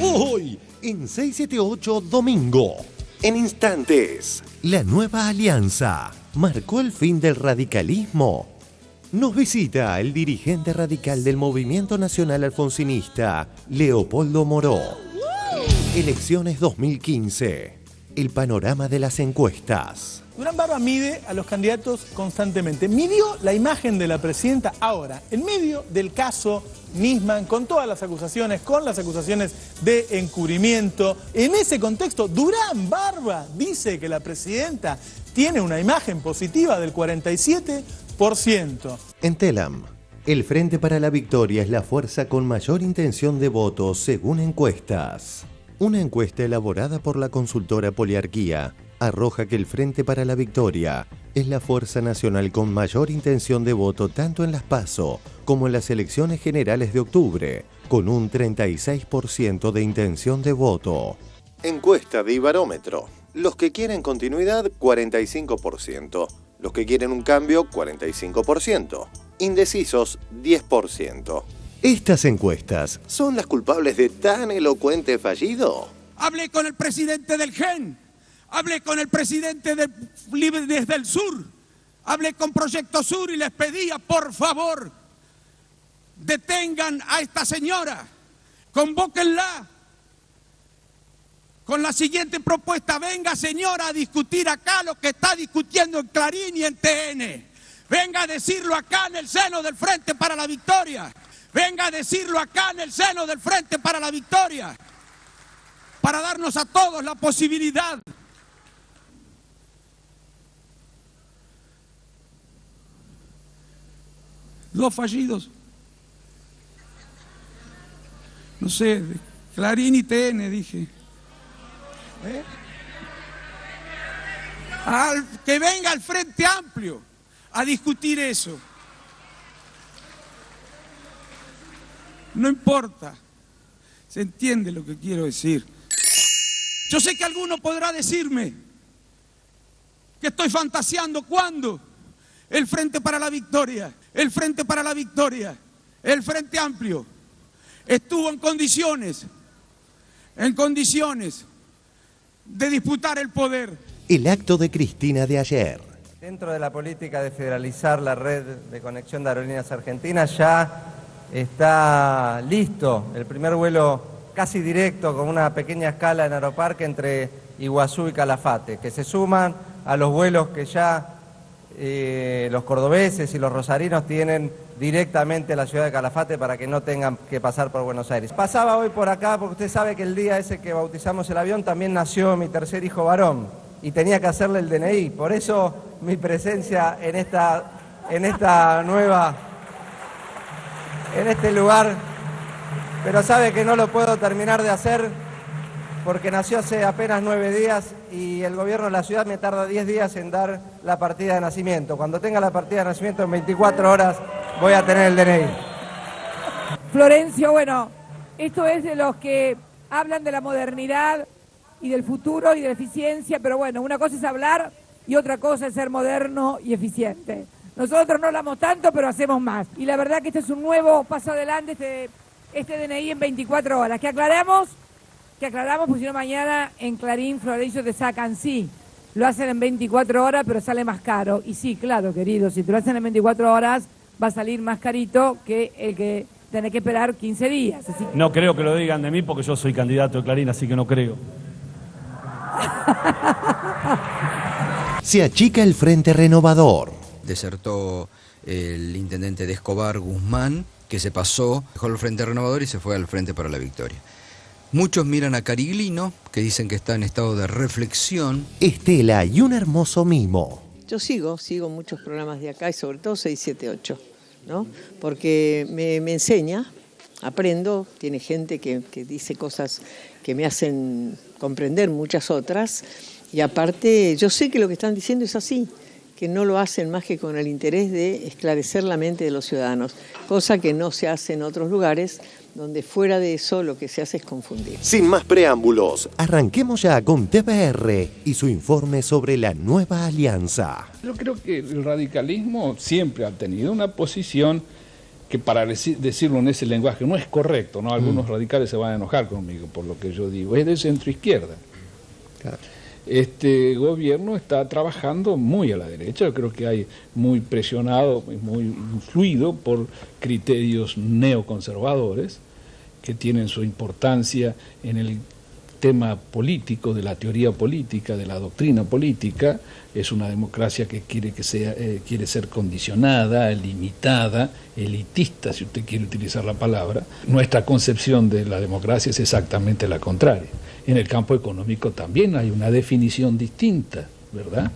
Hoy, en 678 Domingo. En instantes, la nueva alianza marcó el fin del radicalismo. Nos visita el dirigente radical del Movimiento Nacional Alfonsinista, Leopoldo Moró. Elecciones 2015. El panorama de las encuestas. Durán Barba mide a los candidatos constantemente. Midió la imagen de la presidenta ahora, en medio del caso Nisman, con todas las acusaciones, con las acusaciones de encubrimiento. En ese contexto, Durán Barba dice que la presidenta tiene una imagen positiva del 47%. En Telam, el Frente para la Victoria es la fuerza con mayor intención de voto según encuestas. Una encuesta elaborada por la consultora Poliarquía arroja que el Frente para la Victoria es la fuerza nacional con mayor intención de voto tanto en las PASO como en las elecciones generales de octubre, con un 36% de intención de voto. Encuesta de Ibarómetro. Los que quieren continuidad, 45%. Los que quieren un cambio, 45%. Indecisos, 10%. ¿Estas encuestas son las culpables de tan elocuente fallido? Hablé con el presidente del GEN, hablé con el presidente de desde el Sur, hablé con Proyecto Sur y les pedía, por favor, detengan a esta señora, convóquenla con la siguiente propuesta: venga, señora, a discutir acá lo que está discutiendo en Clarín y en TN. Venga a decirlo acá en el seno del Frente para la Victoria. Venga a decirlo acá en el seno del Frente para la Victoria, para darnos a todos la posibilidad dos fallidos. No sé, Clarín y TN, dije. Que venga el Frente Amplio a discutir eso. No importa, se entiende lo que quiero decir. Yo sé que alguno podrá decirme que estoy fantaseando. ¿Cuándo? El Frente para la Victoria, el Frente para la Victoria, el Frente Amplio estuvo en condiciones de disputar el poder. El acto de Cristina de ayer. Dentro de la política de federalizar la red de conexión de aerolíneas argentinas ya está listo el primer vuelo casi directo con una pequeña escala en Aeroparque entre Iguazú y Calafate, que se suman a los vuelos que ya los cordobeses y los rosarinos tienen directamente a la ciudad de Calafate para que no tengan que pasar por Buenos Aires. Pasaba hoy por acá porque usted sabe que el día ese que bautizamos el avión también nació mi tercer hijo varón y tenía que hacerle el DNI, por eso mi presencia en este lugar, pero sabe que no lo puedo terminar de hacer porque nació hace apenas 9 días y el gobierno de la ciudad me tarda 10 días en dar la partida de nacimiento. Cuando tenga la partida de nacimiento en 24 horas voy a tener el DNI. Florencio, bueno, esto es de los que hablan de la modernidad y del futuro y de la eficiencia, pero bueno, una cosa es hablar y otra cosa es ser moderno y eficiente. Nosotros no hablamos tanto, pero hacemos más. Y la verdad que este es un nuevo paso adelante, este DNI en 24 horas. ¿Qué aclaramos? Pues si no mañana en Clarín, Florencio, te sacan, sí, lo hacen en 24 horas, pero sale más caro. Y sí, claro, querido, si te lo hacen en 24 horas, va a salir más carito que el que tenés que esperar 15 días. Así que... No creo que lo digan de mí porque yo soy candidato de Clarín, así que no creo. Se achica el Frente Renovador. Desertó el intendente de Escobar, Guzmán, que se pasó, dejó el Frente Renovador y se fue al Frente para la Victoria. Muchos miran a Cariglino, que dicen que está en estado de reflexión. Estela y un hermoso mimo. Yo sigo muchos programas de acá y sobre todo 678, ¿no? Porque me enseña, aprendo, tiene gente que dice cosas que me hacen comprender muchas otras y aparte yo sé que lo que están diciendo es así, que no lo hacen más que con el interés de esclarecer la mente de los ciudadanos, cosa que no se hace en otros lugares donde fuera de eso lo que se hace es confundir. Sin más preámbulos, arranquemos ya con TVR y su informe sobre la nueva alianza. Yo creo que el radicalismo siempre ha tenido una posición que para decirlo en ese lenguaje no es correcto, ¿no? Algunos radicales se van a enojar conmigo por lo que yo digo, es de centro-izquierda. Claro. Este gobierno está trabajando muy a la derecha, yo creo que hay muy presionado, muy influido por criterios neoconservadores que tienen su importancia en el tema político, de la teoría política, de la doctrina política. Es una democracia que quiere ser condicionada, limitada, elitista, si usted quiere utilizar la palabra. Nuestra concepción de la democracia es exactamente la contraria. En el campo económico también hay una definición distinta, ¿verdad?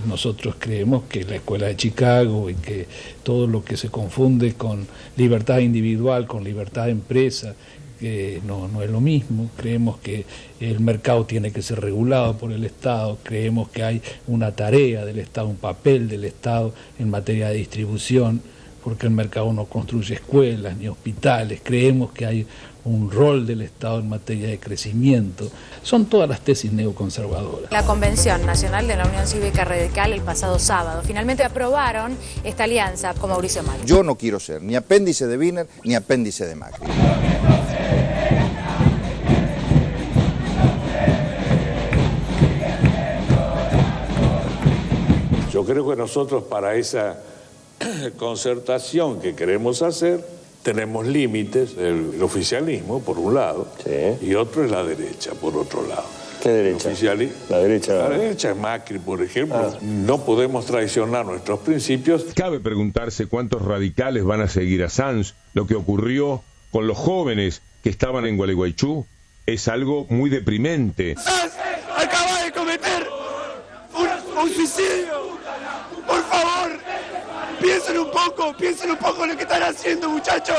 Nosotros creemos que la Escuela de Chicago y que todo lo que se confunde con libertad individual, con libertad de empresa, que no es lo mismo. Creemos que el mercado tiene que ser regulado por el Estado, creemos que hay una tarea del Estado, un papel del Estado en materia de distribución, porque el mercado no construye escuelas ni hospitales, creemos que hay un rol del Estado en materia de crecimiento. Son todas las tesis neoconservadoras. La Convención Nacional de la Unión Cívica Radical el pasado sábado finalmente aprobaron esta alianza con Mauricio Macri. Yo no quiero ser ni apéndice de Wiener ni apéndice de Macri. Yo creo que nosotros para esa concertación que queremos hacer tenemos límites, el oficialismo por un lado, sí, y otro es la derecha por otro lado. ¿Qué derecha? La derecha es Macri, por ejemplo. No podemos traicionar nuestros principios. Cabe preguntarse cuántos radicales van a seguir a Sanz. Lo que ocurrió con los jóvenes que estaban en Gualeguaychú es algo muy deprimente. Sanz acaba de cometer un suicidio. Por favor, piensen un poco lo que están haciendo, muchachos.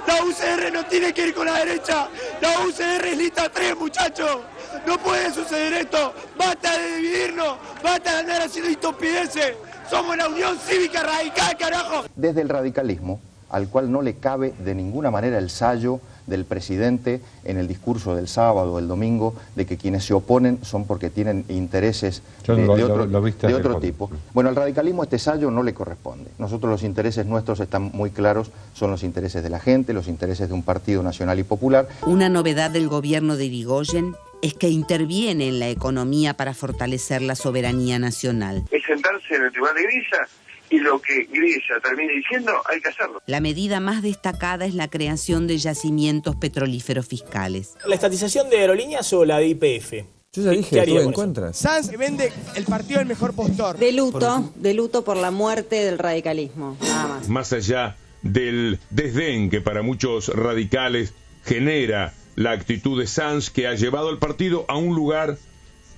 La UCR no tiene que ir con la derecha. La UCR es lista 3, muchachos. No puede suceder esto. Basta de dividirnos. Basta de andar haciendo estupideces. Somos la Unión Cívica Radical, carajo. Desde el radicalismo, al cual no le cabe de ninguna manera el sayo del presidente en el discurso del sábado o el domingo de que quienes se oponen son porque tienen intereses de otro tipo. Bueno, al radicalismo este sayo no le corresponde. Nosotros los intereses nuestros están muy claros, son los intereses de la gente, los intereses de un partido nacional y popular. Una novedad del gobierno de Irigoyen es que interviene en la economía para fortalecer la soberanía nacional. Es sentarse en el tribunal de Grilla y lo que Grilla termine diciendo, hay que hacerlo. La medida más destacada es la creación de yacimientos petrolíferos fiscales. ¿La estatización de aerolíneas o la de YPF? Yo ya dije, estuve en contra. Sanz vende el partido del mejor postor. De luto por la muerte del radicalismo, nada más. Más allá del desdén que para muchos radicales genera la actitud de Sanz, que ha llevado al partido a un lugar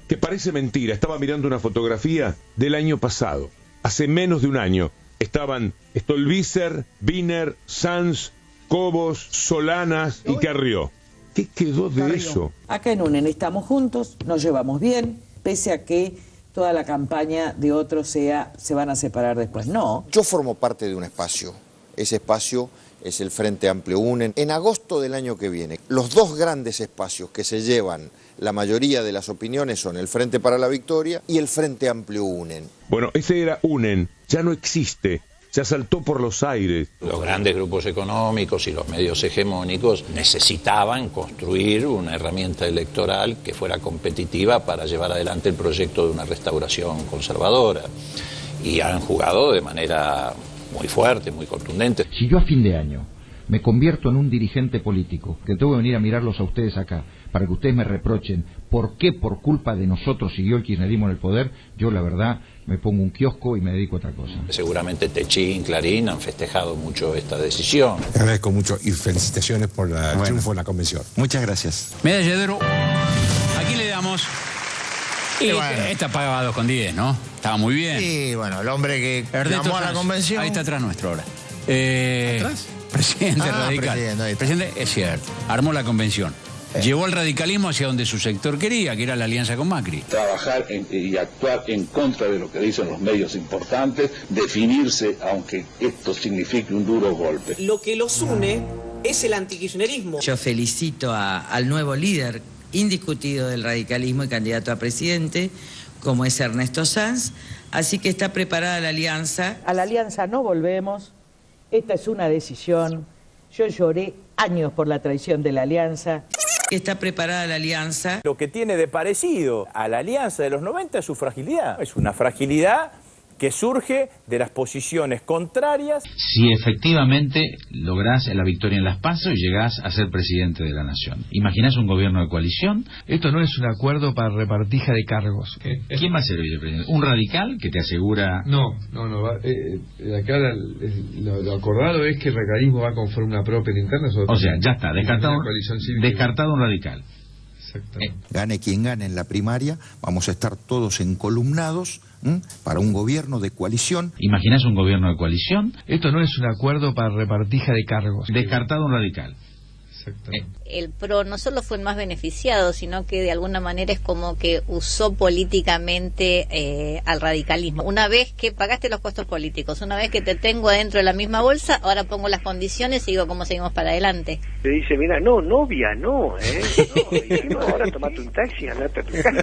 que parece mentira. Estaba mirando una fotografía del año pasado. Hace menos de un año estaban Stolbizer, Wiener, Sanz, Cobos, Solanas y Carrió. ¿Qué quedó de eso? Acá en UNEN estamos juntos, nos llevamos bien, pese a que toda la campaña de otros se van a separar después. No. Yo formo parte de un espacio. Ese espacio es el Frente Amplio UNEN. En agosto del año que viene, los dos grandes espacios que se llevan la mayoría de las opiniones son el Frente para la Victoria y el Frente Amplio UNEN. Bueno, ese era UNEN, ya no existe, ya saltó por los aires. Los grandes grupos económicos y los medios hegemónicos necesitaban construir una herramienta electoral que fuera competitiva para llevar adelante el proyecto de una restauración conservadora. Y han jugado de manera muy fuerte, muy contundente. Si yo a fin de año me convierto en un dirigente político, que tengo que venir a mirarlos a ustedes acá, para que ustedes me reprochen por qué por culpa de nosotros siguió el kirchnerismo en el poder, yo la verdad me pongo un kiosco y me dedico a otra cosa. Seguramente Techín, Clarín han festejado mucho esta decisión. Te agradezco mucho y felicitaciones por el triunfo en la convención. Muchas gracias. Medalledero, aquí le damos. Y bueno, esta pagaba 2,10, ¿no? Estaba muy bien. Sí, bueno, el hombre que llamó a la convención. Ahí está atrás nuestro ahora. ¿Atrás? Presidente radical. Presidente, es cierto. Armó la convención. Llevó al radicalismo hacia donde su sector quería, que era la alianza con Macri. Trabajar y actuar en contra de lo que dicen los medios importantes, definirse, aunque esto signifique un duro golpe. Lo que los une es el antikirchnerismo. Yo felicito al nuevo líder indiscutido del radicalismo y candidato a presidente, como es Ernesto Sanz, así que está preparada la alianza. A la alianza no volvemos Esta es una decisión. Yo lloré años por la traición de la alianza. Está preparada la alianza. Lo que tiene de parecido a la alianza de los 90 es su fragilidad. Es una fragilidad que surge de las posiciones contrarias. Si efectivamente lográs la victoria en las PASO y llegás a ser presidente de la nación, ¿imaginás un gobierno de coalición? Esto no es un acuerdo para repartija de cargos. ¿Quién va a ser el vicepresidente? ¿Un radical que te asegura...? No. Acá lo acordado es que el radicalismo va a conformar una propia interna. O sea, ya está, descartado un radical. Gane quien gane en la primaria, vamos a estar todos encolumnados para un gobierno de coalición. ¿Imaginás un gobierno de coalición? Esto no es un acuerdo para repartija de cargos. Descartado un radical. El PRO no solo fue el más beneficiado, sino que de alguna manera es como que usó políticamente al radicalismo. Una vez que pagaste los costos políticos, una vez que te tengo adentro de la misma bolsa, ahora pongo las condiciones y digo cómo seguimos para adelante. Te dice, mira, no, novia, no, y no, ahora tomate un taxi y andate a tu casa.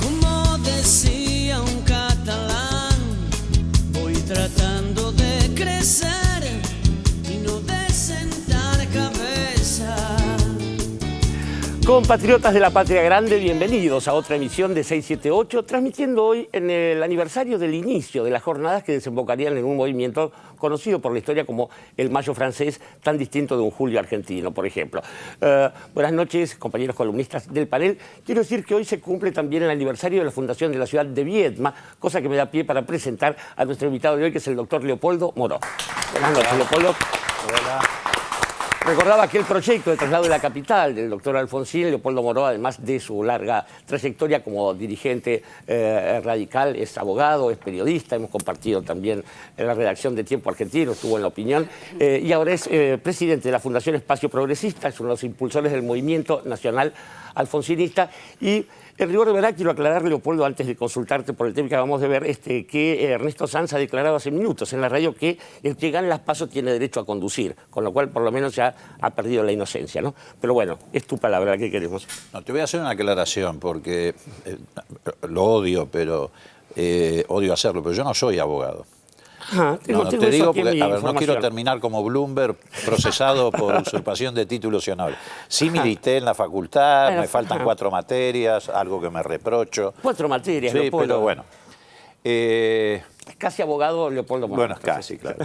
Como decía un catalán, voy tratando de crecer. Compatriotas de la Patria Grande, bienvenidos a otra emisión de 678, transmitiendo hoy en el aniversario del inicio de las jornadas que desembocarían en un movimiento conocido por la historia como el Mayo francés, tan distinto de un julio argentino, por ejemplo. Buenas noches, compañeros columnistas del panel. Quiero decir que hoy se cumple también el aniversario de la fundación de la ciudad de Viedma, cosa que me da pie para presentar a nuestro invitado de hoy, que es el doctor Leopoldo Moró. Buenas noches, Leopoldo. Hola. Recordaba aquel proyecto de traslado de la capital del doctor Alfonsín. Leopoldo Moró, además de su larga trayectoria como dirigente radical, es abogado, es periodista, hemos compartido también en la redacción de Tiempo Argentino, estuvo en La Opinión, y ahora es presidente de la Fundación Espacio Progresista, es uno de los impulsores del movimiento nacional alfonsinista. Y en rigor de verdad quiero aclarar, Leopoldo, antes de consultarte por el tema que acabamos de ver, que Ernesto Sanz ha declarado hace minutos en la radio que el que gane las PASO tiene derecho a conducir, con lo cual por lo menos ya ha perdido la inocencia, ¿no? Pero bueno, es tu palabra, ¿qué queremos? No, te voy a hacer una aclaración, porque lo odio, pero odio hacerlo, pero yo no soy abogado. Te digo porque, no quiero terminar como Bloomberg procesado por usurpación de títulos y honores. Sí milité en la facultad, me faltan 4 materias, algo que me reprocho. 4 materias, sí, Leopoldo. Pero bueno. Es casi abogado Leopoldo Moró. Bueno, casi, claro.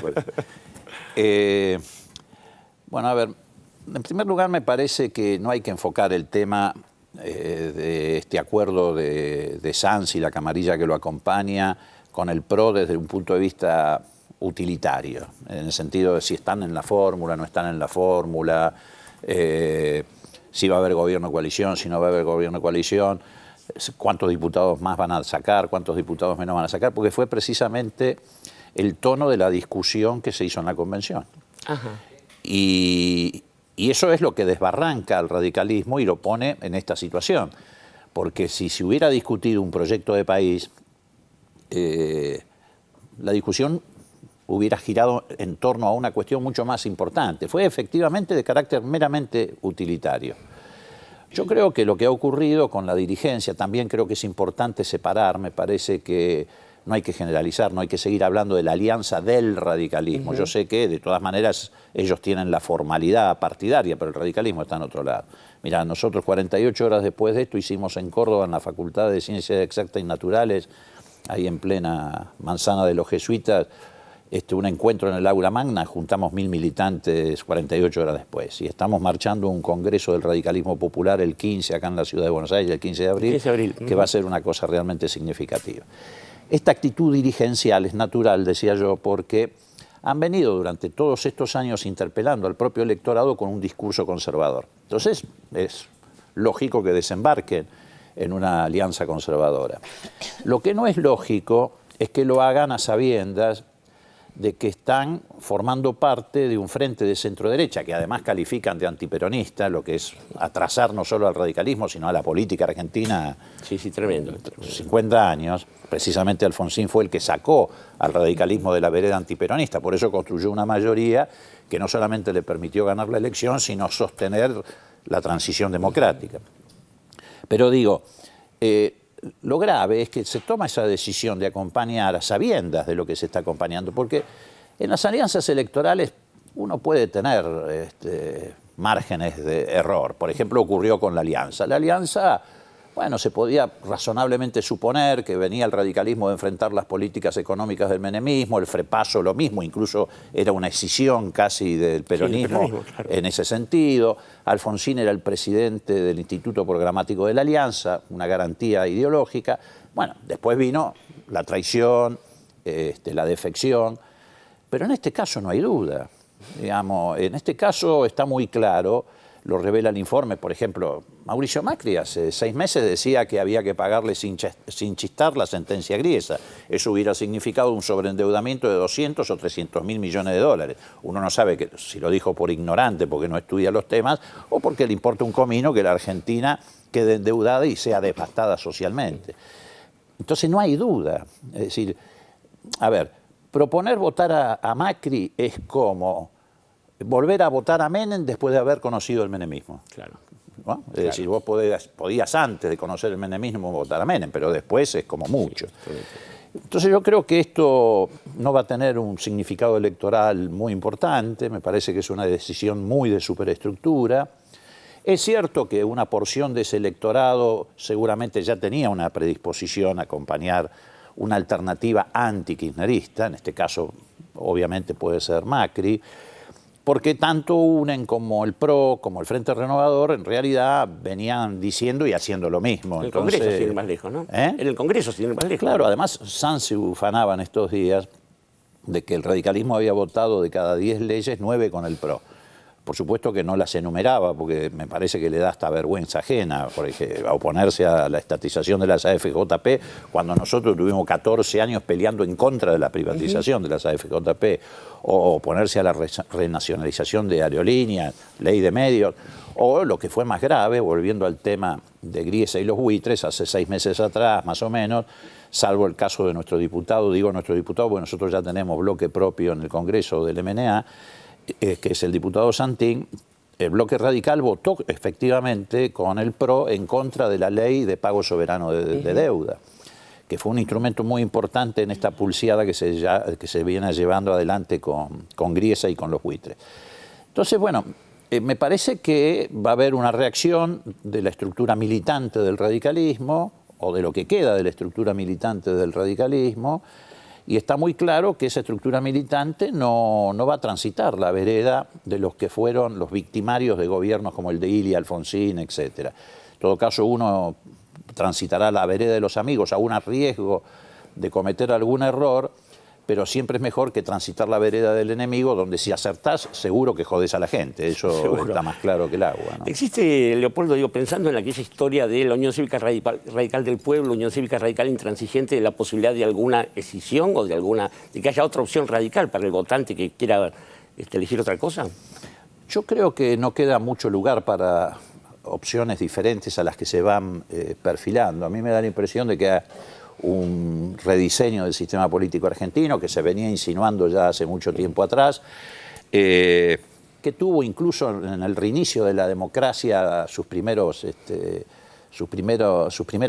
Bueno, a ver, en primer lugar me parece que no hay que enfocar el tema de este acuerdo de Sanz y la camarilla que lo acompaña con el PRO desde un punto de vista utilitario, en el sentido de si están en la fórmula, no están en la fórmula, si va a haber gobierno de coalición, si no va a haber gobierno de coalición, cuántos diputados más van a sacar, cuántos diputados menos van a sacar, porque fue precisamente el tono de la discusión que se hizo en la convención. Ajá. Y eso es lo que desbarranca al radicalismo y lo pone en esta situación, porque si se hubiera discutido un proyecto de país, la discusión hubiera girado en torno a una cuestión mucho más importante. Fue efectivamente de carácter meramente utilitario. Yo creo que lo que ha ocurrido con la dirigencia, también creo que es importante separar, me parece que no hay que generalizar, no hay que seguir hablando de la alianza del radicalismo. Yo sé que de todas maneras ellos tienen la formalidad partidaria, pero el radicalismo está en otro lado. Mirá, nosotros 48 horas después de esto hicimos en Córdoba, en la Facultad de Ciencias Exactas y Naturales, ahí en plena manzana de los jesuitas, un encuentro en el aula magna, juntamos 1000 militantes 48 horas después. Y estamos marchando un congreso del radicalismo popular el 15 acá en la ciudad de Buenos Aires, el 15 de abril, que va a ser una cosa realmente significativa. Esta actitud dirigencial es natural, decía yo, porque han venido durante todos estos años interpelando al propio electorado con un discurso conservador. Entonces es lógico que desembarquen en una alianza conservadora. Lo que no es lógico es que lo hagan a sabiendas de que están formando parte de un frente de centro-derecha, que además califican de antiperonista, lo que es atrasar no solo al radicalismo, sino a la política argentina. Sí, tremendo. 50 años. Precisamente Alfonsín fue el que sacó al radicalismo de la vereda antiperonista, por eso construyó una mayoría que no solamente le permitió ganar la elección, sino sostener la transición democrática. Pero digo, lo grave es que se toma esa decisión de acompañar a sabiendas de lo que se está acompañando, porque en las alianzas electorales uno puede tener márgenes de error. Por ejemplo, ocurrió con la alianza. La alianza, bueno, se podía razonablemente suponer que venía el radicalismo de enfrentar las políticas económicas del menemismo, el Frepaso lo mismo, incluso era una escisión casi del peronismo, claro, en ese sentido. Alfonsín era el presidente del Instituto Programático de la Alianza, una garantía ideológica. Bueno, después vino la traición, la defección, pero en este caso no hay duda. Digamos, en este caso está muy claro, lo revela el informe. Por ejemplo, Mauricio Macri hace 6 meses decía que había que pagarle sin chistar la sentencia griesa. Eso hubiera significado un sobreendeudamiento de 200 o 300 mil millones de dólares. Uno no sabe que, si lo dijo por ignorante, porque no estudia los temas, o porque le importa un comino que la Argentina quede endeudada y sea devastada socialmente. Entonces no hay duda. Es decir, a ver, proponer votar a Macri es como volver a votar a Menem después de haber conocido el menemismo. Claro. ¿No? Es decir, vos podías antes de conocer el menemismo votar a Menem, pero después es como mucho. Entonces yo creo que esto no va a tener un significado electoral muy importante, me parece que es una decisión muy de superestructura. Es cierto que una porción de ese electorado seguramente ya tenía una predisposición a acompañar una alternativa anti-kirchnerista, en este caso obviamente puede ser Macri, porque tanto UNEN como el PRO, como el Frente Renovador, en realidad venían diciendo y haciendo lo mismo. En el Congreso, sin ir más lejos, ¿no? En el Congreso, sin ir más lejos. Claro, además Sanz se ufanaba en estos días de que el radicalismo había votado de cada 10 leyes, 9 con el PRO. Por supuesto que no las enumeraba, porque me parece que le da hasta vergüenza ajena, porque a oponerse a la estatización de las AFJP, cuando nosotros tuvimos 14 años peleando en contra de la privatización de las AFJP, o oponerse a la renacionalización de aerolíneas, ley de medios, o lo que fue más grave, volviendo al tema de Griesa y los buitres, hace 6 meses atrás, más o menos, salvo el caso de nuestro diputado, digo nuestro diputado porque nosotros ya tenemos bloque propio en el Congreso del MNA, que es el diputado Santín. El bloque radical votó efectivamente con el PRO en contra de la ley de pago soberano de deuda, que fue un instrumento muy importante en esta pulseada que se viene llevando adelante con Griesa y con los buitres. Entonces, bueno, me parece que va a haber una reacción de la estructura militante del radicalismo, o de lo que queda de la estructura militante del radicalismo, y está muy claro que esa estructura militante no va a transitar la vereda de los que fueron los victimarios de gobiernos como el de Ilia, Alfonsín, etc. En todo caso, uno transitará la vereda de los amigos, aún a riesgo de cometer algún error, pero siempre es mejor que transitar la vereda del enemigo, donde si acertás, seguro que jodés a la gente. Eso seguro. Está más claro que el agua, ¿no? Existe, Leopoldo, pensando en aquella historia de la Unión Cívica Radical del Pueblo, Unión Cívica Radical Intransigente, de la posibilidad de alguna escisión o de que haya otra opción radical para el votante que quiera elegir otra cosa. Yo creo que no queda mucho lugar para opciones diferentes a las que se van perfilando. A mí me da la impresión de que un rediseño del sistema político argentino que se venía insinuando ya hace mucho tiempo atrás, que tuvo incluso en el reinicio de la democracia sus primeras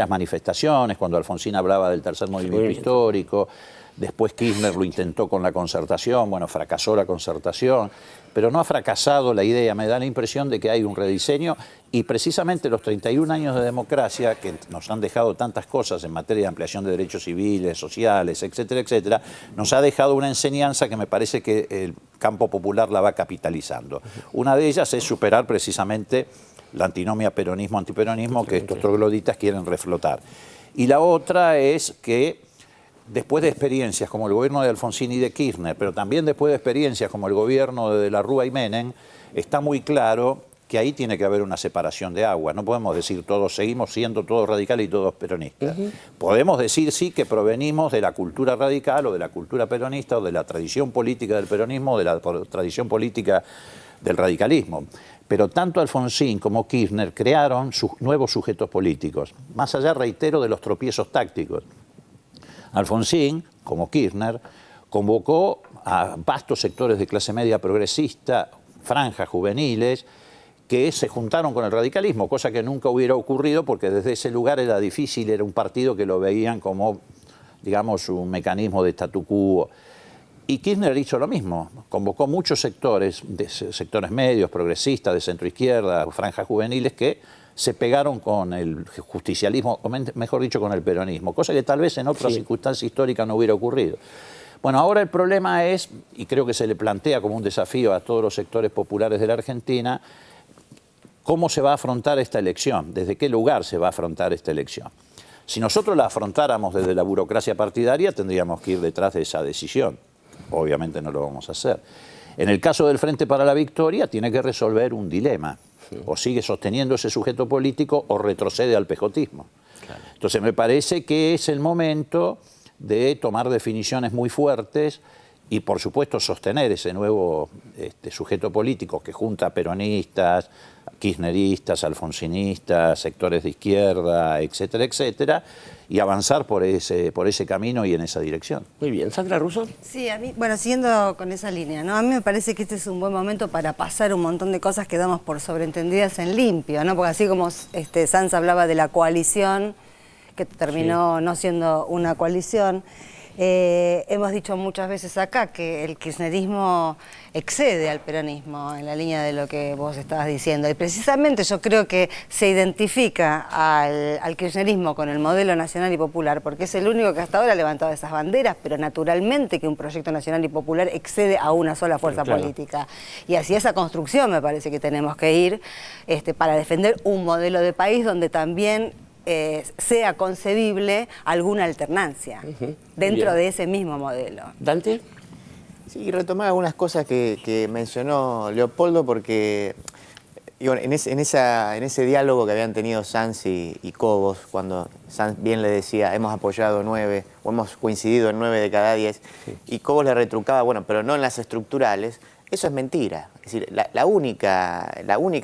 manifestaciones, cuando Alfonsín hablaba del tercer movimiento histórico. Después Kirchner lo intentó con la concertación, bueno, fracasó la concertación, pero no ha fracasado la idea. Me da la impresión de que hay un rediseño y precisamente los 31 años de democracia, que nos han dejado tantas cosas en materia de ampliación de derechos civiles, sociales, etcétera, etcétera, nos ha dejado una enseñanza que me parece que el campo popular la va capitalizando. Una de ellas es superar precisamente la antinomia peronismo-antiperonismo que estos trogloditas quieren reflotar. Y la otra es que después de experiencias como el gobierno de Alfonsín y de Kirchner, pero también después de experiencias como el gobierno de la Rúa y Menem, está muy claro que ahí tiene que haber una separación de aguas. No podemos decir todos seguimos siendo todos radicales y todos peronistas. Podemos decir sí que provenimos de la cultura radical o de la cultura peronista o de la tradición política del peronismo o de la tradición política del radicalismo. Pero tanto Alfonsín como Kirchner crearon sus nuevos sujetos políticos, más allá, reitero, de los tropiezos tácticos. Alfonsín, como Kirchner, convocó a vastos sectores de clase media progresista, franjas juveniles, que se juntaron con el radicalismo, cosa que nunca hubiera ocurrido porque desde ese lugar era difícil, era un partido que lo veían como, digamos, un mecanismo de statu quo. Y Kirchner hizo lo mismo, convocó muchos sectores, sectores medios, progresistas, de centroizquierda, franjas juveniles, que se pegaron con el justicialismo, o mejor dicho, con el peronismo, cosa que tal vez en otras circunstancias históricas no hubiera ocurrido. Bueno, ahora el problema es, y creo que se le plantea como un desafío a todos los sectores populares de la Argentina, ¿cómo se va a afrontar esta elección? ¿Desde qué lugar se va a afrontar esta elección? Si nosotros la afrontáramos desde la burocracia partidaria, tendríamos que ir detrás de esa decisión. Obviamente no lo vamos a hacer. En el caso del Frente para la Victoria, tiene que resolver un dilema. O sigue sosteniendo ese sujeto político o retrocede al pejotismo. Claro. Entonces me parece que es el momento de tomar definiciones muy fuertes y, por supuesto, sostener ese nuevo sujeto político que junta peronistas, kirchneristas, alfonsinistas, sectores de izquierda, etcétera, etcétera, y avanzar por ese camino y en esa dirección. Muy bien. ¿Sandra Russo? Sí, a mí, bueno, siguiendo con esa línea, ¿no? A mí me parece que este es un buen momento para pasar un montón de cosas que damos por sobreentendidas en limpio, ¿no? Porque así como Sanz hablaba de la coalición, que terminó no siendo una coalición, hemos dicho muchas veces acá que el kirchnerismo excede al peronismo en la línea de lo que vos estabas diciendo. Y precisamente yo creo que se identifica al kirchnerismo con el modelo nacional y popular, porque es el único que hasta ahora ha levantado esas banderas, pero naturalmente que un proyecto nacional y popular excede a una sola fuerza política. Y hacia esa construcción me parece que tenemos que ir para defender un modelo de país donde también sea concebible alguna alternancia dentro de ese mismo modelo. ¿Dante? Sí, retomar algunas cosas que mencionó Leopoldo, porque digo, en ese diálogo que habían tenido Sanz y Cobos, cuando Sanz bien le decía, hemos apoyado 9, o hemos coincidido en 9 de cada 10, y Cobos le retrucaba, bueno, pero no en las estructurales. Eso es mentira. Es decir, la única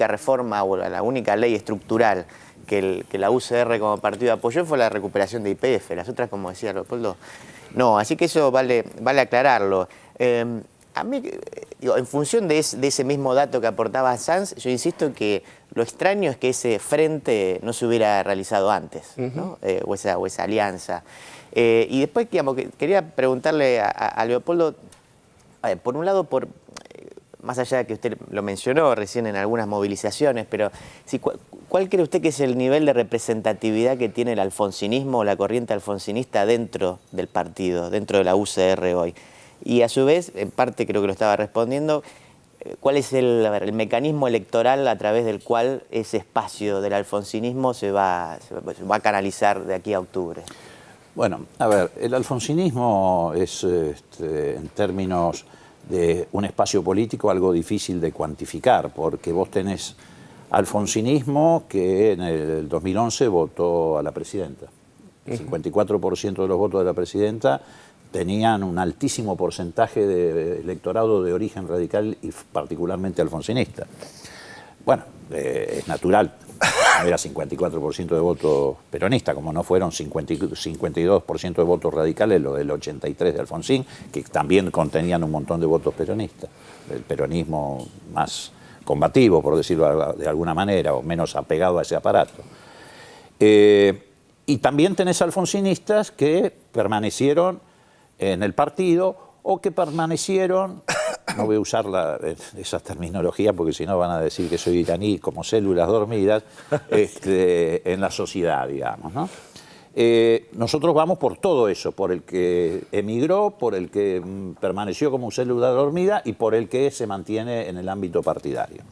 reforma o la única ley estructural que la UCR como partido apoyó fue la recuperación de YPF. Las otras, como decía Leopoldo, no. Así que eso vale aclararlo. A mí, digo, en función de ese mismo dato que aportaba Sanz, yo insisto que lo extraño es que ese frente no se hubiera realizado antes, ¿no? o esa alianza. Y después, digamos, quería preguntarle a Leopoldo, por un lado, más allá de que usted lo mencionó recién en algunas movilizaciones, pero sí, ¿cuál cree usted que es el nivel de representatividad que tiene el alfonsinismo o la corriente alfonsinista dentro del partido, dentro de la UCR hoy? Y a su vez, en parte creo que lo estaba respondiendo, ¿cuál es el mecanismo electoral a través del cual ese espacio del alfonsinismo se va a canalizar de aquí a octubre? Bueno, a ver, el alfonsinismo es, en términos de un espacio político, algo difícil de cuantificar, porque vos tenés alfonsinismo que en el 2011 votó a la presidenta. El 54% de los votos de la presidenta tenían un altísimo porcentaje de electorado de origen radical y particularmente alfonsinista. Bueno, es natural, era 54% de votos peronistas, como no fueron 52% de votos radicales, lo del 83 de Alfonsín, que también contenían un montón de votos peronistas, el peronismo más combativo, por decirlo de alguna manera, o menos apegado a ese aparato. Y también tenés alfonsinistas que permanecieron en el partido o que permanecieron, no voy a usar esa terminología porque si no van a decir que soy iraní, como células dormidas, en la sociedad, digamos, ¿no? Nosotros vamos por todo eso, por el que emigró, por el que permaneció como célula dormida y por el que se mantiene en el ámbito partidario.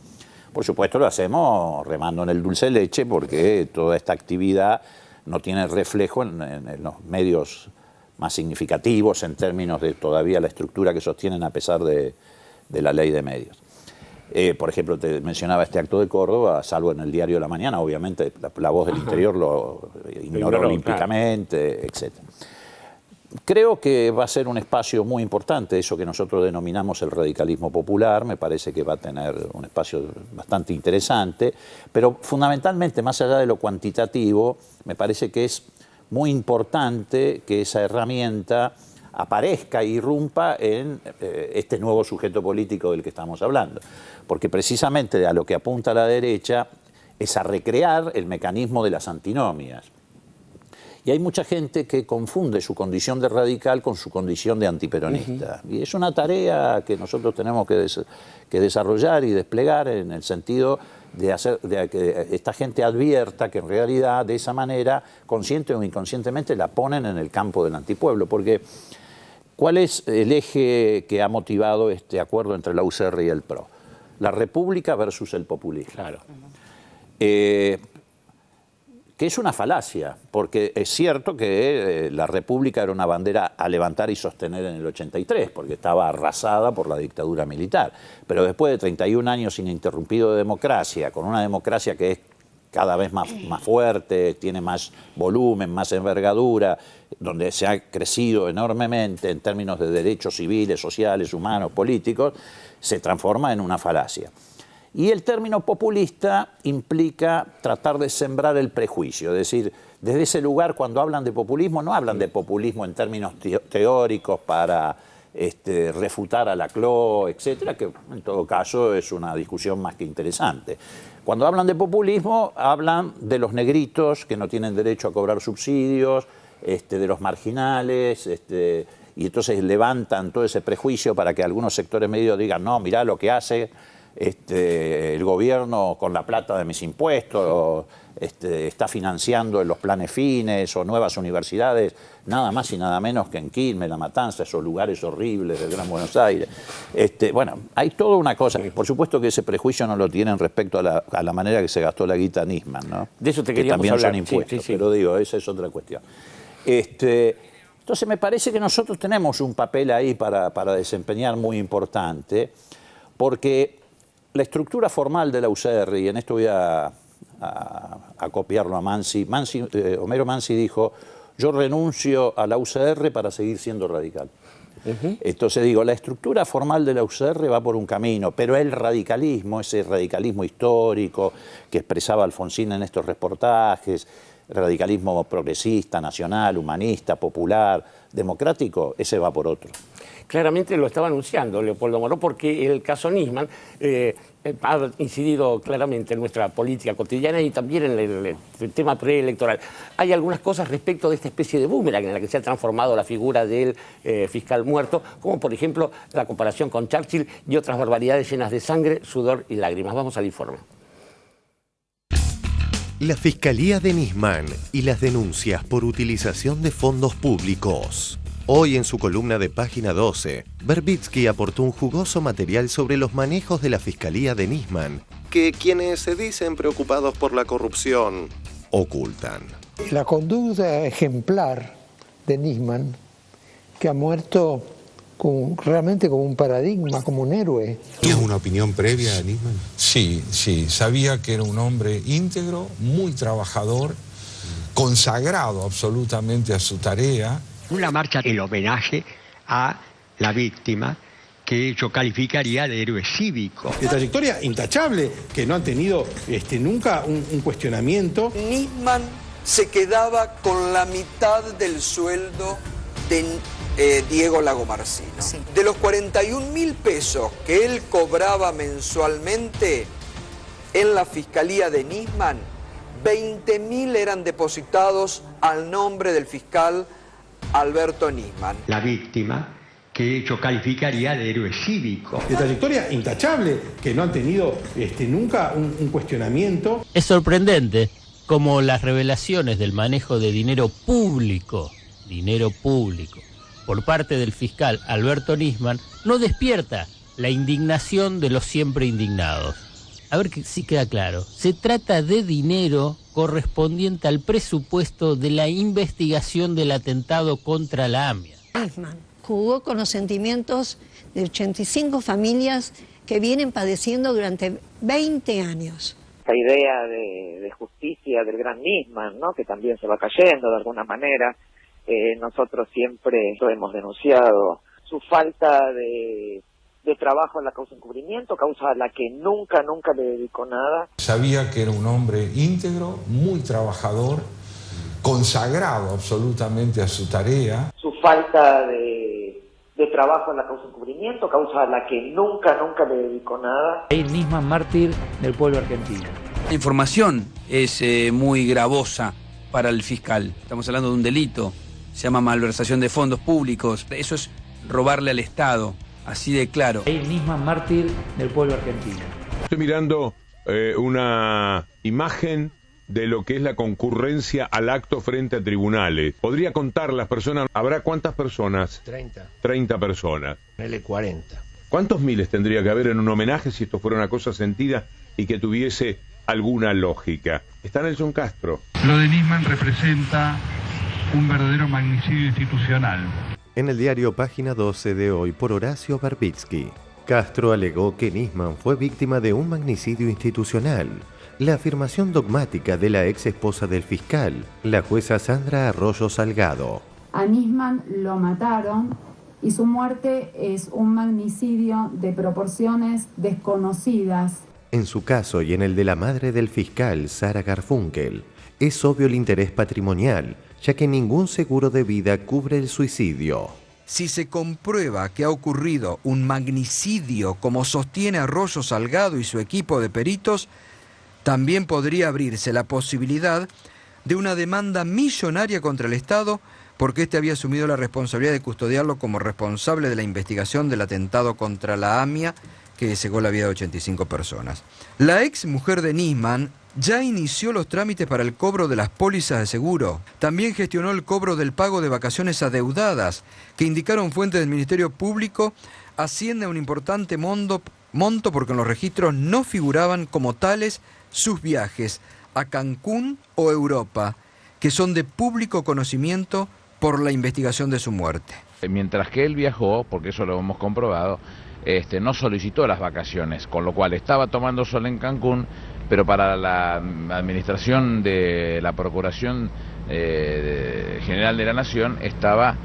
Por supuesto lo hacemos remando en el dulce de leche porque toda esta actividad no tiene reflejo en los medios más significativos en términos de todavía la estructura que sostienen a pesar de la ley de medios. Por ejemplo, te mencionaba este acto de Córdoba, salvo en el diario de la mañana, obviamente la voz del interior lo ignoró olímpicamente, etc. Creo que va a ser un espacio muy importante, eso que nosotros denominamos el radicalismo popular, me parece que va a tener un espacio bastante interesante, pero fundamentalmente, más allá de lo cuantitativo, me parece que es muy importante que esa herramienta aparezca e irrumpa en este nuevo sujeto político del que estamos hablando. Porque precisamente a lo que apunta la derecha es a recrear el mecanismo de las antinomias. Y hay mucha gente que confunde su condición de radical con su condición de antiperonista. Y es una tarea que nosotros tenemos que desarrollar y desplegar en el sentido de que esta gente advierta que en realidad de esa manera, consciente o inconscientemente, la ponen en el campo del antipueblo. Porque ¿cuál es el eje que ha motivado este acuerdo entre la UCR y el PRO? La república versus el populismo. Claro. Que es una falacia, porque es cierto que la república era una bandera a levantar y sostener en el 83, porque estaba arrasada por la dictadura militar. Pero después de 31 años ininterrumpido de democracia, con una democracia que es cada vez más fuerte, tiene más volumen, más envergadura, donde se ha crecido enormemente en términos de derechos civiles, sociales, humanos, políticos, se transforma en una falacia. Y el término populista implica tratar de sembrar el prejuicio, es decir, desde ese lugar cuando hablan de populismo, no hablan de populismo en términos teóricos para refutar a Laclau, etcétera, que en todo caso es una discusión más que interesante. Cuando hablan de populismo, hablan de los negritos que no tienen derecho a cobrar subsidios, de los marginales, y entonces levantan todo ese prejuicio para que algunos sectores medios digan, no, mirá lo que hace el gobierno con la plata de mis impuestos, está financiando los planes fines o nuevas universidades, nada más y nada menos que en Quilmes, La Matanza, esos lugares horribles del Gran Buenos Aires. Bueno, hay toda una cosa, por supuesto que ese prejuicio no lo tienen respecto a la manera que se gastó la guita Nisman, ¿no? De eso te queríamos hablar. Que también son impuestos, sí. Pero digo, esa es otra cuestión. Entonces me parece que nosotros tenemos un papel ahí para desempeñar muy importante, porque la estructura formal de la UCR, y en esto voy a copiarlo a Mansi, Homero Mansi dijo, yo renuncio a la UCR para seguir siendo radical. Entonces digo, la estructura formal de la UCR va por un camino, pero el radicalismo, ese radicalismo histórico que expresaba Alfonsín en estos reportajes, radicalismo progresista, nacional, humanista, popular, democrático, ese va por otro. Claramente lo estaba anunciando Leopoldo Moró, porque el caso Nisman ha incidido claramente en nuestra política cotidiana y también en el tema preelectoral. Hay algunas cosas respecto de esta especie de boomerang en la que se ha transformado la figura del fiscal muerto, como por ejemplo la comparación con Churchill y otras barbaridades llenas de sangre, sudor y lágrimas. Vamos al informe. La Fiscalía de Nisman y las denuncias por utilización de fondos públicos. Hoy en su columna de página 12, Verbitsky aportó un jugoso material sobre los manejos de la Fiscalía de Nisman, que quienes se dicen preocupados por la corrupción, ocultan. La conducta ejemplar de Nisman, que ha muerto realmente como un paradigma, como un héroe. ¿Tenías una opinión previa de Nisman? Sí, sabía que era un hombre íntegro, muy trabajador, consagrado absolutamente a su tarea. Una marcha en homenaje a la víctima que yo calificaría de héroe cívico. De trayectoria intachable, que no han tenido nunca un cuestionamiento. Nisman se quedaba con la mitad del sueldo de Diego Lagomarsino. Sí. De los 41.000 pesos que él cobraba mensualmente en la Fiscalía de Nisman, 20.000 eran depositados al nombre del fiscal Alberto Nisman. La víctima que yo calificaría de héroe cívico. De trayectoria intachable, que no han tenido nunca un cuestionamiento. Es sorprendente cómo las revelaciones del manejo de dinero público, por parte del fiscal Alberto Nisman, no despierta la indignación de los siempre indignados. A ver que sí queda claro. Se trata de dinero correspondiente al presupuesto de la investigación del atentado contra la AMIA. Nisman jugó con los sentimientos de 85 familias que vienen padeciendo durante 20 años. Esta idea de justicia del gran Nisman, ¿no?, que también se va cayendo de alguna manera. Nosotros siempre lo hemos denunciado, su falta de trabajo en la causa encubrimiento, causa a la que nunca le dedicó nada. Sabía que era un hombre íntegro, muy trabajador, consagrado absolutamente a su tarea. Su falta de trabajo en la causa encubrimiento, causa a la que nunca le dedicó nada. Nisman, mártir del pueblo argentino. La información es muy gravosa para el fiscal. Estamos hablando de un delito, se llama malversación de fondos públicos. Eso es robarle al Estado, así de claro. Nisman, mártir del pueblo argentino. Estoy mirando una imagen de lo que es la concurrencia al acto frente a tribunales. ¿Podría contar las personas? ¿Habrá cuántas personas? 30. 30 personas. Ponele 40. ¿Cuántos miles tendría que haber en un homenaje si esto fuera una cosa sentida y que tuviese alguna lógica? Está Nelson Castro. Lo de Nisman representa un verdadero magnicidio institucional. En el diario Página 12 de hoy por Horacio Verbitsky, Castro alegó que Nisman fue víctima de un magnicidio institucional. La afirmación dogmática de la ex esposa del fiscal, la jueza Sandra Arroyo Salgado. A Nisman lo mataron y su muerte es un magnicidio de proporciones desconocidas. En su caso y en el de la madre del fiscal, Sara Garfunkel, es obvio el interés patrimonial, ya que ningún seguro de vida cubre el suicidio. Si se comprueba que ha ocurrido un magnicidio, como sostiene Arroyo Salgado y su equipo de peritos, también podría abrirse la posibilidad de una demanda millonaria contra el Estado porque éste había asumido la responsabilidad de custodiarlo como responsable de la investigación del atentado contra la AMIA que cegó la vida de 85 personas. La ex mujer de Nisman ya inició los trámites para el cobro de las pólizas de seguro. También gestionó el cobro del pago de vacaciones adeudadas, que indicaron fuentes del Ministerio Público, asciende a un importante monto porque en los registros no figuraban como tales sus viajes a Cancún o Europa, que son de público conocimiento por la investigación de su muerte. Mientras que él viajó, porque eso lo hemos comprobado, no solicitó las vacaciones, con lo cual estaba tomando sol en Cancún, pero para la administración de la Procuración General de la Nación estaba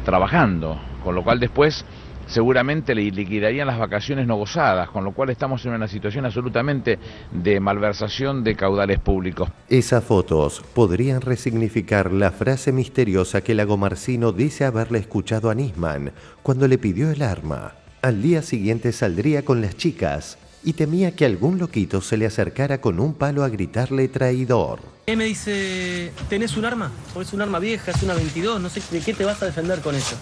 trabajando, con lo cual después seguramente le liquidarían las vacaciones no gozadas, con lo cual estamos en una situación absolutamente de malversación de caudales públicos. Esas fotos podrían resignificar la frase misteriosa que Lagomarsino dice haberle escuchado a Nisman cuando le pidió el arma. Al día siguiente saldría con las chicas y temía que algún loquito se le acercara con un palo a gritarle traidor. Él me dice, ¿tenés un arma? ¿O es un arma vieja, es una 22? No sé de qué te vas a defender con eso.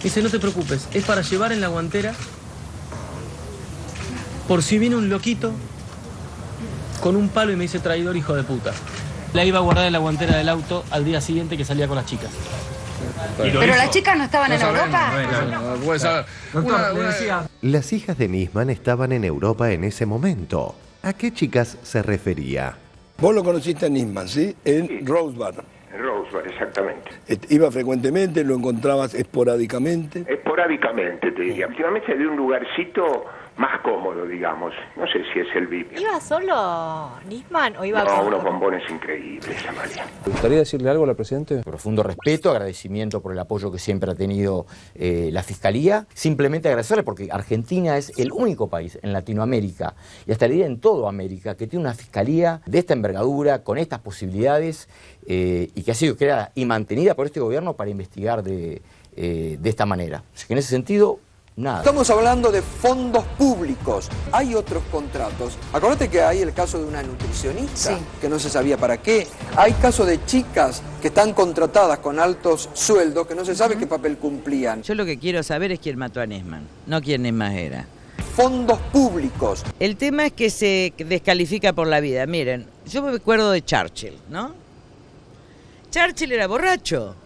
Dice, no te preocupes, es para llevar en la guantera por si viene un loquito con un palo y me dice traidor, hijo de puta. La iba a guardar en la guantera del auto al día siguiente que salía con las chicas. ¿Pero las chicas no estaban en Europa? Las hijas de Nisman estaban en Europa en ese momento. ¿A qué chicas se refería? Vos lo conociste a Nisman, ¿sí? En Rosebud. En Rosebud, exactamente. ¿Iba frecuentemente? ¿Lo encontrabas esporádicamente? Esporádicamente, te diría. Últimamente de un lugarcito más cómodo, digamos. No sé si es el VIP. ¿Iba solo Nisman o iba con unos bombones increíbles, Amalia? ¿Te gustaría decirle algo al presidente? Profundo respeto, agradecimiento por el apoyo que siempre ha tenido la Fiscalía. Simplemente agradecerle porque Argentina es el único país en Latinoamérica y hasta el día en toda América que tiene una Fiscalía de esta envergadura, con estas posibilidades y que ha sido creada y mantenida por este gobierno para investigar de esta manera. Así que en ese sentido, nada. Estamos hablando de fondos públicos. Hay otros contratos. Acordate que hay el caso de una nutricionista que no se sabía para qué. Hay casos de chicas que están contratadas con altos sueldos que no se sabe qué papel cumplían. Yo lo que quiero saber es quién mató a Nisman, no quién Nisman era. Fondos públicos. El tema es que se descalifica por la vida. Miren, yo me acuerdo de Churchill, ¿no? Churchill era borracho.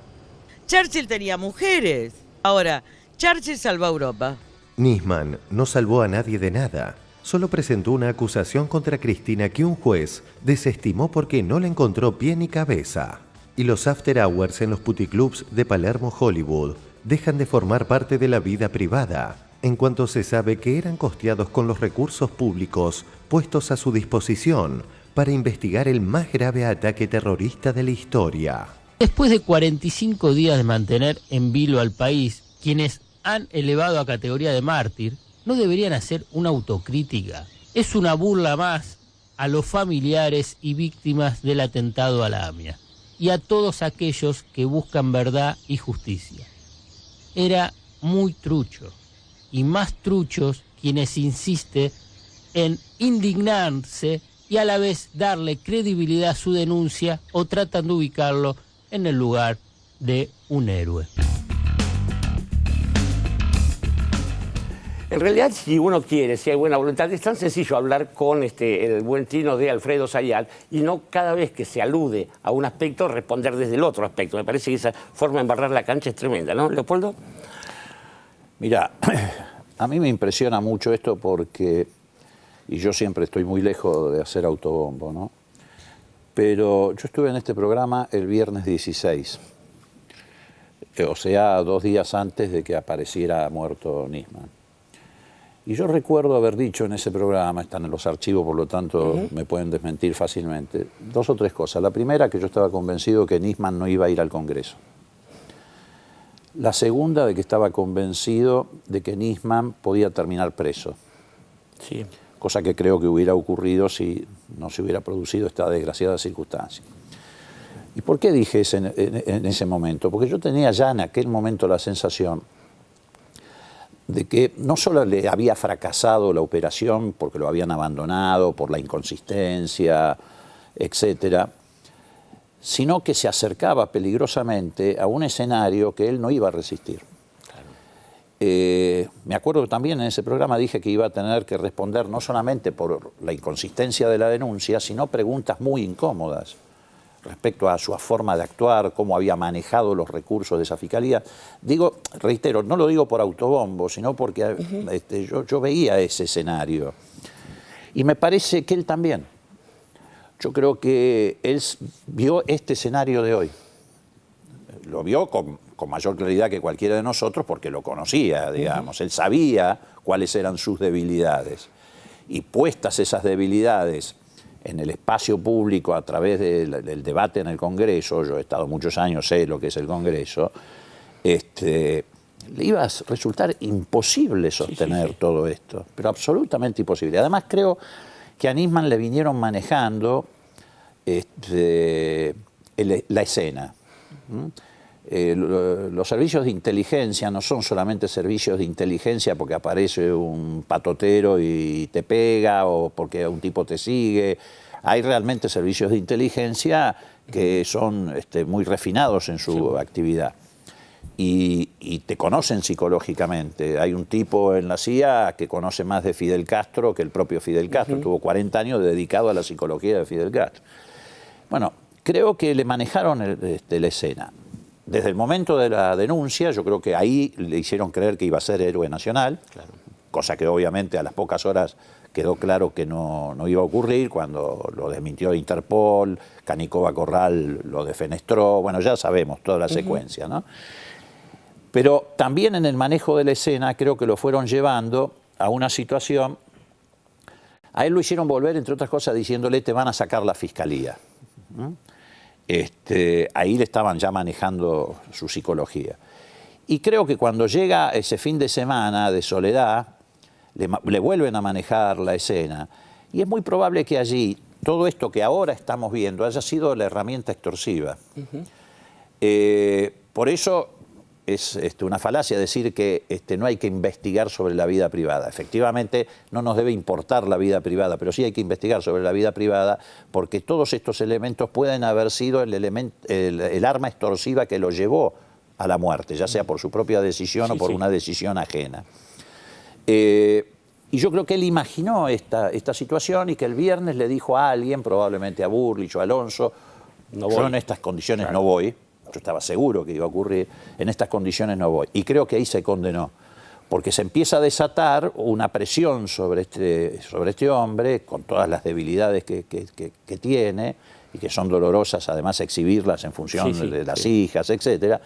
Churchill tenía mujeres. Ahora, Churchill salvó a Europa. Nisman no salvó a nadie de nada. Solo presentó una acusación contra Cristina que un juez desestimó porque no le encontró pie ni cabeza. Y los after hours en los puticlubs de Palermo, Hollywood, dejan de formar parte de la vida privada, en cuanto se sabe que eran costeados con los recursos públicos puestos a su disposición para investigar el más grave ataque terrorista de la historia. Después de 45 días de mantener en vilo al país, quienes han elevado a categoría de mártir, no deberían hacer una autocrítica. Es una burla más a los familiares y víctimas del atentado a la AMIA y a todos aquellos que buscan verdad y justicia. Era muy trucho. Y más truchos quienes insisten en indignarse y a la vez darle credibilidad a su denuncia o tratan de ubicarlo en el lugar de un héroe. En realidad, si uno quiere, si hay buena voluntad, es tan sencillo hablar con el buen trino de Alfredo Zayat y no cada vez que se alude a un aspecto responder desde el otro aspecto. Me parece que esa forma de embarrar la cancha es tremenda, ¿no, Leopoldo? Mira, a mí me impresiona mucho esto porque, y yo siempre estoy muy lejos de hacer autobombo, ¿no? Pero yo estuve en este programa el viernes 16, o sea, 2 días antes de que apareciera muerto Nisman. Y yo recuerdo haber dicho en ese programa, están en los archivos, por lo tanto me pueden desmentir fácilmente, 2 o 3 cosas. La primera, que yo estaba convencido que Nisman no iba a ir al Congreso. La segunda, de que estaba convencido de que Nisman podía terminar preso. Sí. Cosa que creo que hubiera ocurrido si no se hubiera producido esta desgraciada circunstancia. ¿Y por qué dije eso en ese momento? Porque yo tenía ya en aquel momento la sensación de que no solo le había fracasado la operación porque lo habían abandonado, por la inconsistencia, etcétera, sino que se acercaba peligrosamente a un escenario que él no iba a resistir. Me acuerdo que también en ese programa dije que iba a tener que responder no solamente por la inconsistencia de la denuncia, sino preguntas muy incómodas respecto a su forma de actuar, cómo había manejado los recursos de esa fiscalía. Digo, reitero, no lo digo por autobombo, sino porque yo veía ese escenario. Y me parece que él también. Yo creo que él vio este escenario de hoy. Lo vio con mayor claridad que cualquiera de nosotros porque lo conocía, digamos. Él sabía cuáles eran sus debilidades. Y puestas esas debilidades en el espacio público a través del debate en el Congreso, yo he estado muchos años, sé lo que es el Congreso, le iba a resultar imposible sostener todo esto, pero absolutamente imposible. Además creo que a Nisman le vinieron manejando la escena. Los servicios de inteligencia no son solamente servicios de inteligencia porque aparece un patotero y te pega o porque un tipo te sigue. Hay realmente servicios de inteligencia que son muy refinados en su actividad y te conocen psicológicamente. Hay un tipo en la CIA que conoce más de Fidel Castro que el propio Fidel Castro. Tuvo 40 años dedicado a la psicología de Fidel Castro. Bueno, creo que le manejaron la escena. Desde el momento de la denuncia, yo creo que ahí le hicieron creer que iba a ser héroe nacional, cosa que obviamente a las pocas horas quedó claro que no iba a ocurrir, cuando lo desmintió Interpol, Canicova Corral lo defenestró, bueno, ya sabemos toda la secuencia, ¿no? Pero también en el manejo de la escena creo que lo fueron llevando a una situación, a él lo hicieron volver, entre otras cosas, diciéndole te van a sacar la fiscalía. Ahí le estaban ya manejando su psicología. Y creo que cuando llega ese fin de semana de soledad, le vuelven a manejar la escena. Y es muy probable que allí todo esto que ahora estamos viendo haya sido la herramienta extorsiva. Por eso es una falacia decir que no hay que investigar sobre la vida privada. Efectivamente, no nos debe importar la vida privada, pero sí hay que investigar sobre la vida privada porque todos estos elementos pueden haber sido el arma extorsiva que lo llevó a la muerte, ya sea por su propia decisión o por una decisión ajena. Y yo creo que él imaginó esta situación y que el viernes le dijo a alguien, probablemente a Burlich o a Alonso, yo en estas condiciones no voy. Yo estaba seguro que iba a ocurrir, en estas condiciones no voy. Y creo que ahí se condenó, porque se empieza a desatar una presión sobre este hombre, con todas las debilidades que tiene, y que son dolorosas, además, exhibirlas en función de las hijas, etcétera.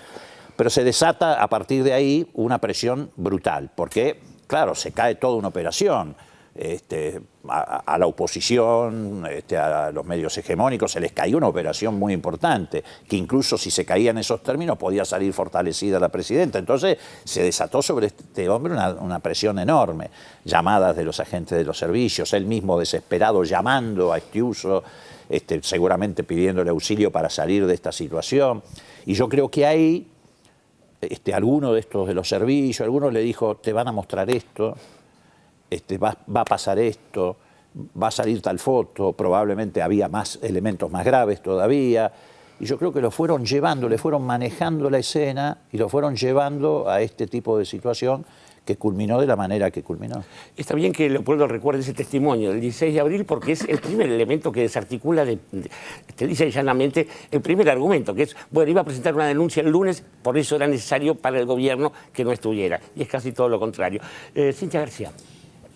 Pero se desata a partir de ahí una presión brutal, porque, claro, se cae toda una operación. A la oposición, a los medios hegemónicos, se les caía una operación muy importante, que incluso si se caía en esos términos podía salir fortalecida la presidenta. Entonces se desató sobre este hombre una presión enorme, llamadas de los agentes de los servicios, él mismo desesperado llamando a Estiuso, seguramente pidiéndole auxilio para salir de esta situación. Y yo creo que ahí alguno de estos de los servicios, alguno le dijo, te van a mostrar esto, va a pasar esto, va a salir tal foto, probablemente había más elementos más graves todavía, y yo creo que lo fueron llevando, le fueron manejando la escena y lo fueron llevando a este tipo de situación que culminó de la manera que culminó. Está bien que Leopoldo recuerde ese testimonio del 16 de abril porque es el primer elemento que desarticula, te dice llanamente, el primer argumento, que es, bueno, iba a presentar una denuncia el lunes, por eso era necesario para el gobierno que no estuviera. Y es casi todo lo contrario. Cintia García.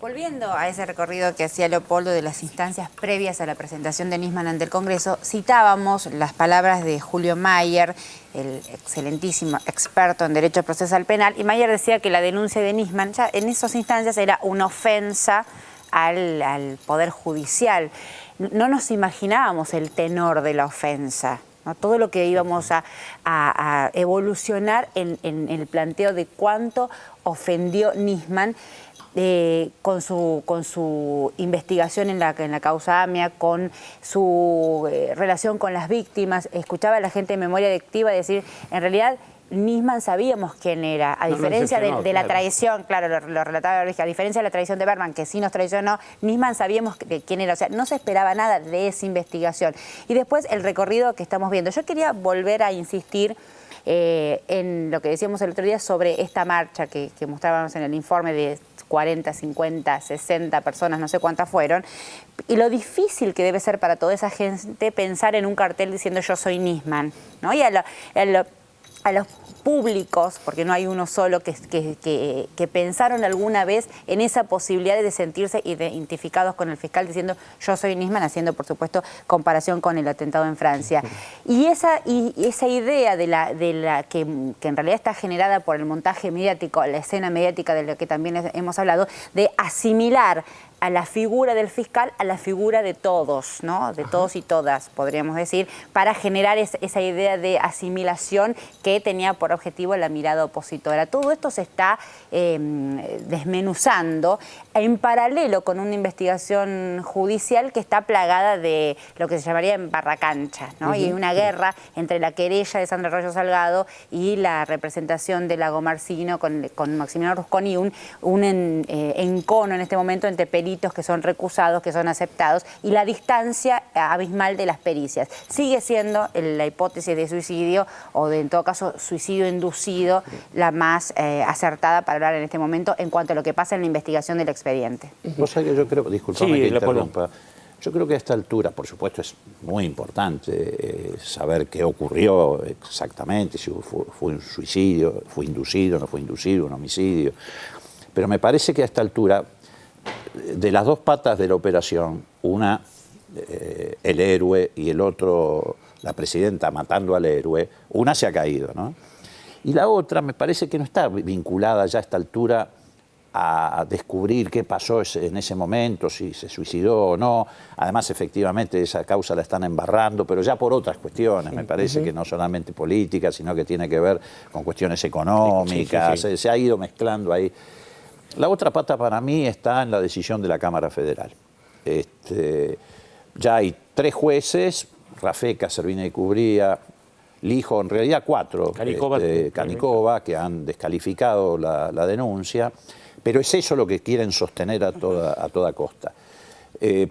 Volviendo a ese recorrido que hacía Leopoldo de las instancias previas a la presentación de Nisman ante el Congreso, citábamos las palabras de Julio Mayer, el excelentísimo experto en Derecho Procesal Penal, y Mayer decía que la denuncia de Nisman ya en esas instancias era una ofensa al Poder Judicial. No nos imaginábamos el tenor de la ofensa, ¿no? Todo lo que íbamos a evolucionar en el planteo de cuánto ofendió Nisman con su investigación en la causa AMIA, con su relación con las víctimas. Escuchaba a la gente de Memoria Adictiva decir, en realidad Nisman sabíamos quién era, a diferencia de la traición, claro, lo relataba, a diferencia de la traición de Berman, que sí nos traicionó, Nisman sabíamos quién era, o sea, no se esperaba nada de esa investigación. Y después el recorrido que estamos viendo. Yo quería volver a insistir en lo que decíamos el otro día sobre esta marcha que mostrábamos en el informe de 40, 50, 60 personas, no sé cuántas fueron, y lo difícil que debe ser para toda esa gente pensar en un cartel diciendo yo soy Nisman, ¿no? Y a los públicos, porque no hay uno solo, que pensaron alguna vez en esa posibilidad de sentirse identificados con el fiscal diciendo yo soy Nisman, haciendo por supuesto comparación con el atentado en Francia. Y esa idea de la que en realidad está generada por el montaje mediático, la escena mediática de la que también hemos hablado, de asimilar a la figura del fiscal a la figura de todos, ¿no? De todos y todas, podríamos decir, para generar esa idea de asimilación que tenía por objetivo la mirada opositora. Todo esto se está desmenuzando en paralelo con una investigación judicial que está plagada de lo que se llamaría en barracancha, ¿no? Y una guerra entre la querella de Sandra Arroyo Salgado y la representación de Lagomarsino con Maximiliano Rusconi, un encono en este momento entre peritos que son recusados, que son aceptados, y la distancia abismal de las pericias. Sigue siendo la hipótesis de suicidio, o en todo caso suicidio inducido, la más acertada para hablar en este momento en cuanto a lo que pasa en la investigación del expediente. Vos sabés que yo creo, disculpame que interrumpa, yo creo que a esta altura, por supuesto, es muy importante saber qué ocurrió exactamente, si fue un suicidio, fue inducido, no fue inducido, un homicidio, pero me parece que a esta altura, de las dos patas de la operación, una el héroe y el otro la presidenta matando al héroe, una se ha caído, ¿no? Y la otra me parece que no está vinculada ya a esta altura a descubrir qué pasó en ese momento, si se suicidó o no. Además, efectivamente, esa causa la están embarrando, pero ya por otras cuestiones, me parece que no solamente políticas, sino que tiene que ver con cuestiones económicas, se ha ido mezclando ahí. La otra pata para mí está en la decisión de la Cámara Federal. Ya hay 3 jueces, Rafeca, Servina y Cubría, Lijo, en realidad 4, Canicova, que han descalificado la denuncia, pero es eso lo que quieren sostener a toda costa.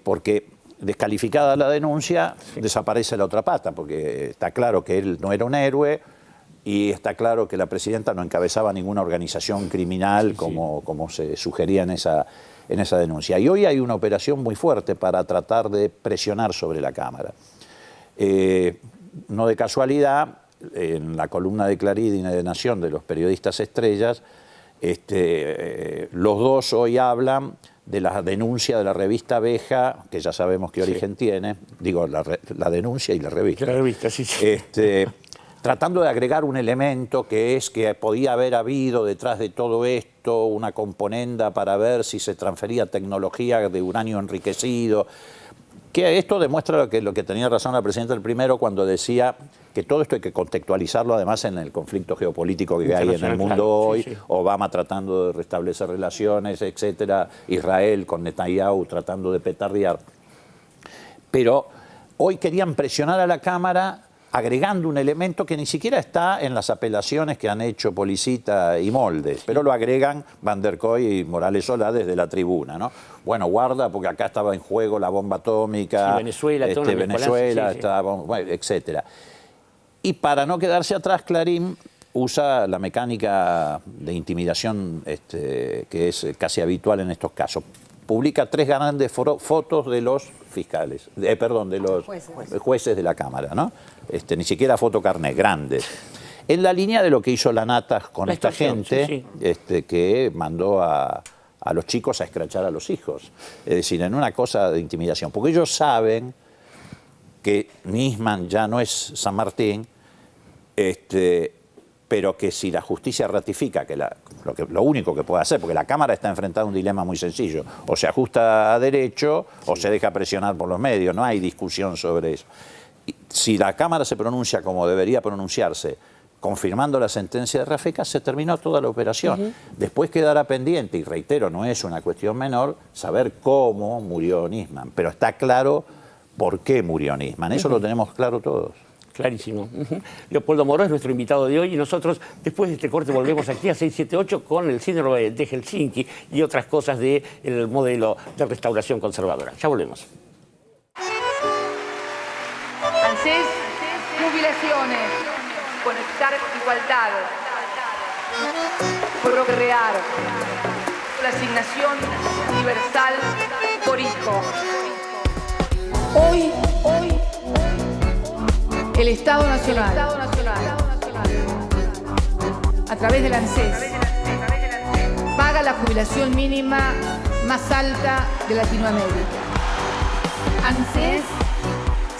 Porque descalificada la denuncia, desaparece la otra pata, porque está claro que él no era un héroe, y está claro que la presidenta no encabezaba ninguna organización criminal como se sugería en esa denuncia. Y hoy hay una operación muy fuerte para tratar de presionar sobre la Cámara. No de casualidad, en la columna de Clarín y de Nación de los periodistas estrellas, los dos hoy hablan de la denuncia de la revista Abeja, que ya sabemos qué origen tiene, digo, la denuncia y la revista. La revista, tratando de agregar un elemento que es que podía haber habido detrás de todo esto una componenda para ver si se transfería tecnología de uranio enriquecido. Que esto demuestra lo que tenía razón la presidenta el primero cuando decía que todo esto hay que contextualizarlo además en el conflicto geopolítico que hay en el mundo hoy, Obama tratando de restablecer relaciones, etcétera, Israel con Netanyahu tratando de petardear. Pero hoy querían presionar a la Cámara agregando un elemento que ni siquiera está en las apelaciones que han hecho Policita y Moldes, pero lo agregan Van der Koy y Morales Solá desde la tribuna, ¿no? Bueno, guarda, porque acá estaba en juego la bomba atómica, sí, Venezuela, estaba, bueno, etcétera. Y para no quedarse atrás, Clarín usa la mecánica de intimidación que es casi habitual en estos casos. Publica 3 grandes fotos de los fiscales, de los jueces de la Cámara, ¿no? Ni siquiera fotocarnet, grandes. En la línea de lo que hizo la Nata con esta gente, que mandó a los chicos a escrachar a los hijos. Es decir, en una cosa de intimidación. Porque ellos saben que Nisman ya no es San Martín, pero que si la justicia ratifica que lo único que puede hacer, porque la Cámara está enfrentada a un dilema muy sencillo, o se ajusta a derecho o se deja presionar por los medios, no hay discusión sobre eso. Y si la Cámara se pronuncia como debería pronunciarse, confirmando la sentencia de Rafecas, se terminó toda la operación. Después quedará pendiente, y reitero, no es una cuestión menor, saber cómo murió Nisman, pero está claro por qué murió Nisman, eso lo tenemos claro todos. Clarísimo. Leopoldo Moró es nuestro invitado de hoy y nosotros después de este corte volvemos aquí a 678 con el síndrome de Helsinki y otras cosas del modelo de restauración conservadora. Ya volvemos. ANSES, jubilaciones, conectar igualdad, procrear, la asignación universal por hijo. Hoy, el Estado Nacional, a través del ANSES, paga la jubilación mínima más alta de Latinoamérica. ANSES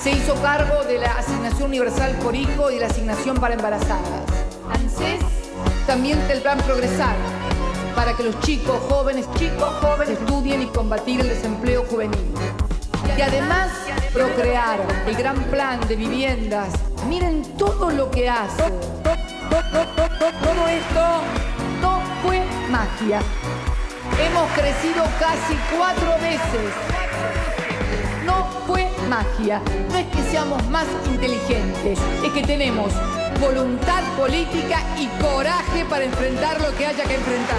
se hizo cargo de la asignación universal por hijo y de la asignación para embarazadas. ANSES también del plan Progresar, para que los chicos jóvenes estudien y combatir el desempleo juvenil. Y además, Procrear, el gran plan de viviendas. Miren todo lo que hace. Todo esto no fue magia. Hemos crecido casi 4 veces. No fue magia. No es que seamos más inteligentes, es que tenemos voluntad política y coraje para enfrentar lo que haya que enfrentar.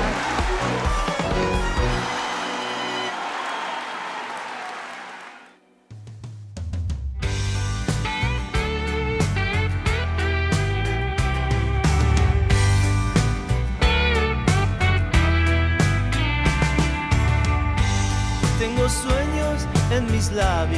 Tengo sueños en mis labios.